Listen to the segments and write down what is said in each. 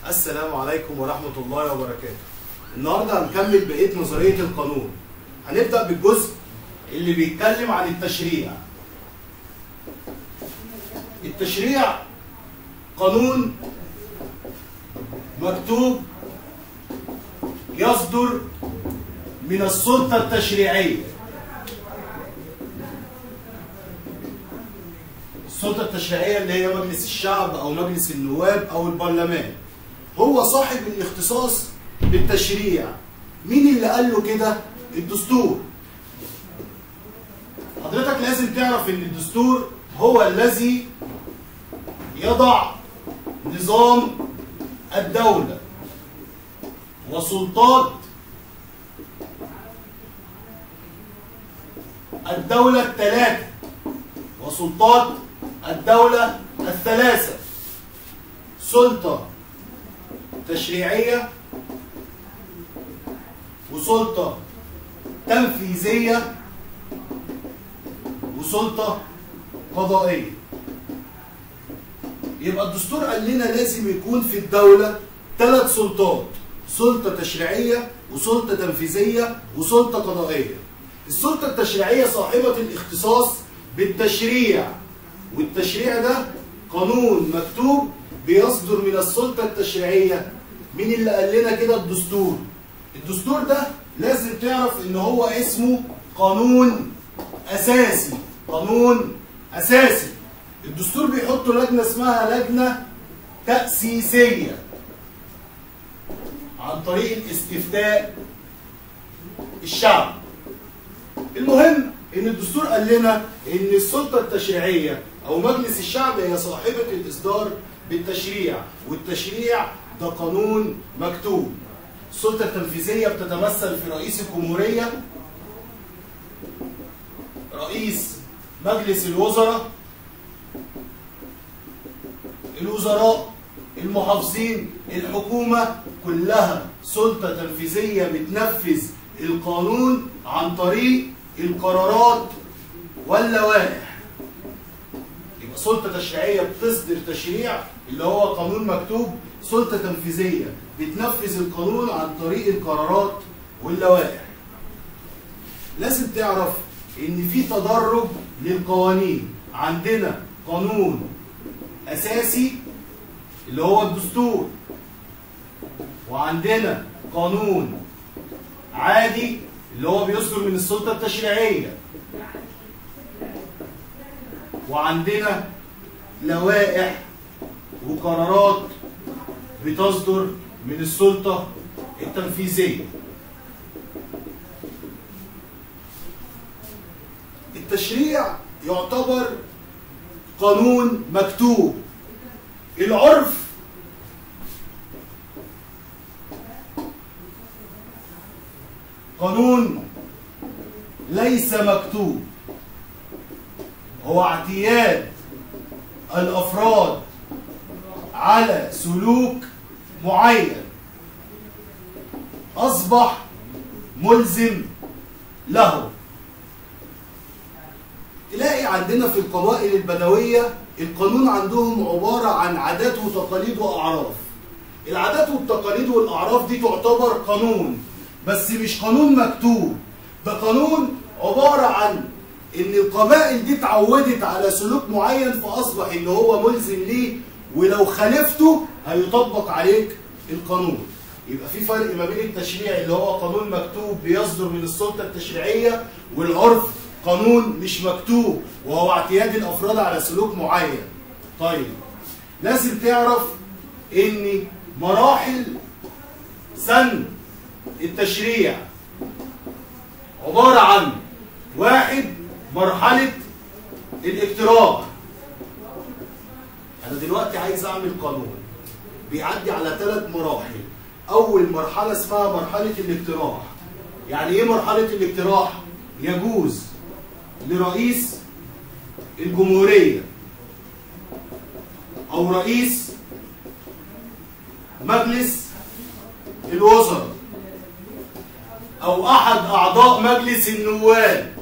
السلام عليكم ورحمة الله وبركاته. النهارده هنكمل بقية نظرية القانون. هنبدأ بالجزء اللي بيتكلم عن التشريع. التشريع قانون مكتوب يصدر من السلطة التشريعية. السلطة التشريعية اللي هي مجلس الشعب أو مجلس النواب أو البرلمان، هو صاحب الاختصاص بالتشريع. مين اللي قال له كده؟ الدستور. حضرتك لازم تعرف ان الدستور هو الذي يضع نظام الدولة وسلطات الدولة الثلاثة وسلطات الدولة الثلاثة: سلطة تشريعية وسلطة تنفيذية وسلطة قضائية. يبقى الدستور قال لنا لازم يكون في الدولة 3 سلطات: سلطة تشريعية وسلطة تنفيذية وسلطة قضائية. السلطة التشريعية صاحبة الاختصاص بالتشريع، والتشريع ده قانون مكتوب بيصدر من السلطة التشريعية. مين اللي قال لنا كده؟ الدستور. الدستور ده لازم تعرف ان هو اسمه قانون اساسي. قانون اساسي. الدستور بيحط لجنة اسمها لجنة تأسيسية عن طريق الاستفتاء الشعب. المهم ان الدستور قال لنا ان السلطة التشريعية او مجلس الشعب هي صاحبة الاصدار بالتشريع، والتشريع ده قانون مكتوب. السلطة التنفيذية بتتمثل في رئيس الجمهورية، رئيس مجلس الوزراء، الوزراء، المحافظين، الحكومة، كلها سلطة تنفيذية بتنفذ القانون عن طريق القرارات واللوائح. يبقى سلطة تشريعية بتصدر تشريع اللي هو قانون مكتوب، سلطة تنفيذية بتنفذ القانون عن طريق القرارات واللوائح. لازم تعرف ان في تدرج للقوانين. عندنا قانون اساسي اللي هو الدستور، وعندنا قانون عادي اللي هو بيصدر من السلطة التشريعية، وعندنا لوائح وقرارات بتصدر من السلطة التنفيذية. التشريع يعتبر قانون مكتوب. العرف قانون ليس مكتوب، هو اعتياد الأفراد على سلوك معين أصبح ملزم له. تلاقي عندنا في القبائل البدوية القانون عندهم عبارة عن عادات وتقاليد وأعراف. العادات والتقاليد والأعراف دي تعتبر قانون، بس مش قانون مكتوب. ده قانون عبارة عن إن القبائل دي اتعودت على سلوك معين فأصبح إن هو ملزم ليه، ولو خالفته هيطبق عليك القانون. يبقى في فرق ما بين التشريع اللي هو قانون مكتوب بيصدر من السلطة التشريعية، والعرف قانون مش مكتوب وهو اعتياد الافراد على سلوك معين. طيب لازم تعرف ان مراحل سن التشريع عبارة عن: 1 مرحلة الاقتراح. انا دلوقتي عايز اعمل قانون بيعدي على 3 مراحل. اول مرحلة اسمها مرحلة الاقتراح. يعني ايه مرحلة الاقتراح؟ يجوز لرئيس الجمهورية أو رئيس مجلس الوزراء أو أحد أعضاء مجلس النواب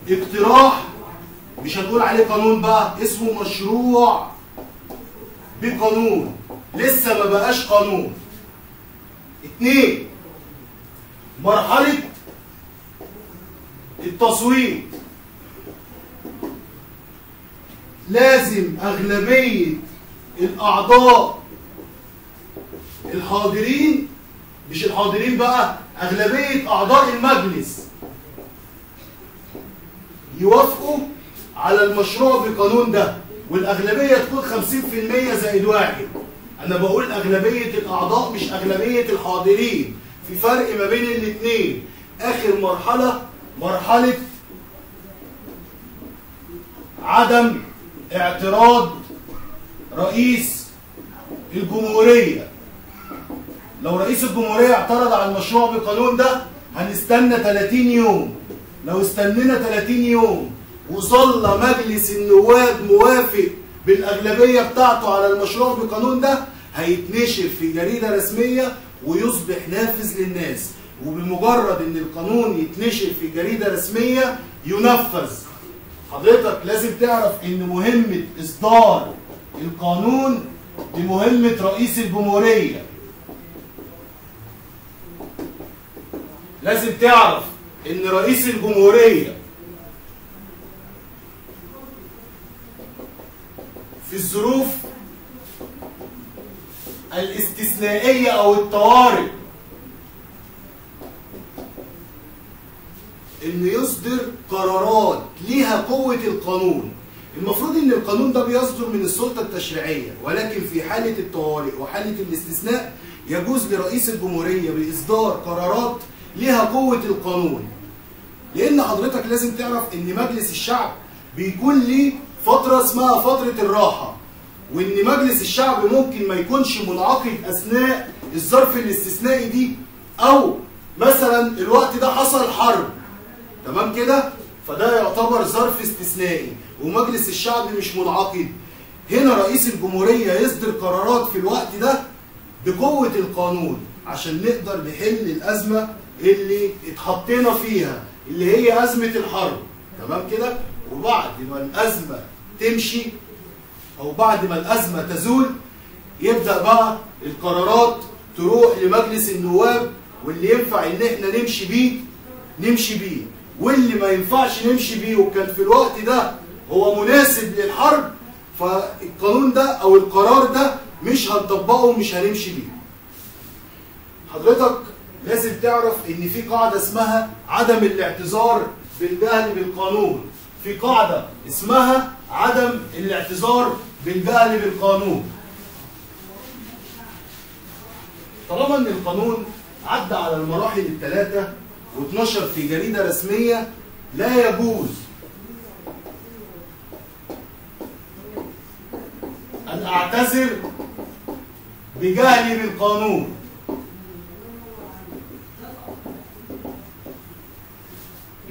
اقتراح اقتراح، مش هنقول عليه قانون بقى، اسمه مشروع بقانون، لسه ما بقاش قانون. 2 مرحلة التصويت. لازم أغلبية الأعضاء الحاضرين، مش الحاضرين بقى، أغلبية أعضاء المجلس يوافقوا على المشروع بقانون ده، والأغلبية تكون 50% زائد 1. أنا بقول أغلبية الأعضاء مش أغلبية الحاضرين، في فرق ما بين الاثنين. آخر مرحلة مرحلة عدم اعتراض رئيس الجمهورية. لو رئيس الجمهورية اعترض على المشروع بقانون ده هنستنى 30 يوم. لو استنينا 30 يوم وظل مجلس النواب موافق بالأغلبية بتاعته على المشروع بقانون ده، هيتنشر في جريدة رسمية ويصبح نافذ للناس. وبمجرد ان القانون يتنشر في جريدة رسمية ينفذ. حضرتك لازم تعرف ان مهمة اصدار القانون دي مهمة رئيس الجمهورية. لازم تعرف ان رئيس الجمهورية في الظروف الاستثنائية او الطوارئ انه يصدر قرارات ليها قوة القانون. المفروض ان القانون ده بيصدر من السلطة التشريعية، ولكن في حالة الطوارئ وحالة الاستثناء يجوز لرئيس الجمهورية بإصدار قرارات ليها قوة القانون. لأن حضرتك لازم تعرف إن مجلس الشعب بيكون ليه فترة اسمها فترة الراحة، وإن مجلس الشعب ممكن ما يكونش منعقد أثناء الظرف الاستثنائي دي، أو مثلا الوقت ده حصل حرب، تمام كده؟ فده يعتبر ظرف استثنائي ومجلس الشعب مش منعقد. هنا رئيس الجمهورية يصدر قرارات في الوقت ده بقوة القانون عشان نقدر نحل الأزمة اللي اتحطينا فيها، اللي هي أزمة الحرب، تمام كده؟ وبعد ما الأزمة تمشي أو بعد ما الأزمة تزول يبدأ بقى القرارات تروح لمجلس النواب، واللي ينفع إن احنا نمشي بيه نمشي بيه، واللي ما ينفعش نمشي بيه وكان في الوقت ده هو مناسب للحرب فالقانون ده أو القرار ده مش هنطبقه ومش هنمشي بيه. حضرتك لازم تعرف ان في قاعدة اسمها عدم الاعتذار بالجهل بالقانون. في قاعدة اسمها عدم الاعتذار بالجهل بالقانون. طالما ان القانون عدى على المراحل الثلاثة واتنشر في جريدة رسمية، لا يجوز ان اعتذر بجهلي بالقانون.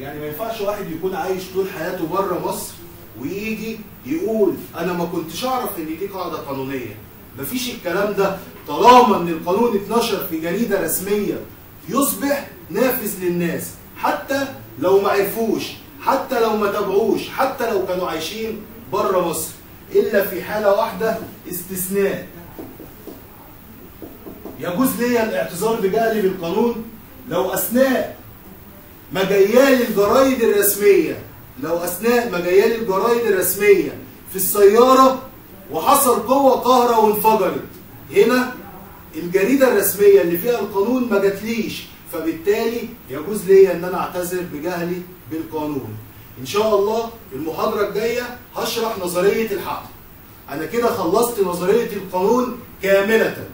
يعني ما ينفعش واحد يكون عايش طول حياته بره مصر ويجي يقول انا ما كنتش اعرف ان دي قاعده قانونيه. مفيش الكلام ده. طالما ان القانون اتنشر في جريده رسميه يصبح نافذ للناس، حتى لو ما عرفوش، حتى لو ما تابعوش، حتى لو كانوا عايشين بره مصر، الا في حاله واحده استثناء. يجوز ليا الاعتذار بجهلي بالقانون لو اثناء ما جايالي الجرايد الرسميه، لو اثناء ما جايالي الجرايد الرسميه في السياره وحصل قوه قاهره وانفجرت. هنا الجريده الرسميه اللي فيها القانون ما جاتليش، فبالتالي يجوز ليا ان انا اعتذر بجهلي بالقانون. ان شاء الله المحاضره الجايه هشرح نظريه الحق. انا كده خلصت نظريه القانون كامله.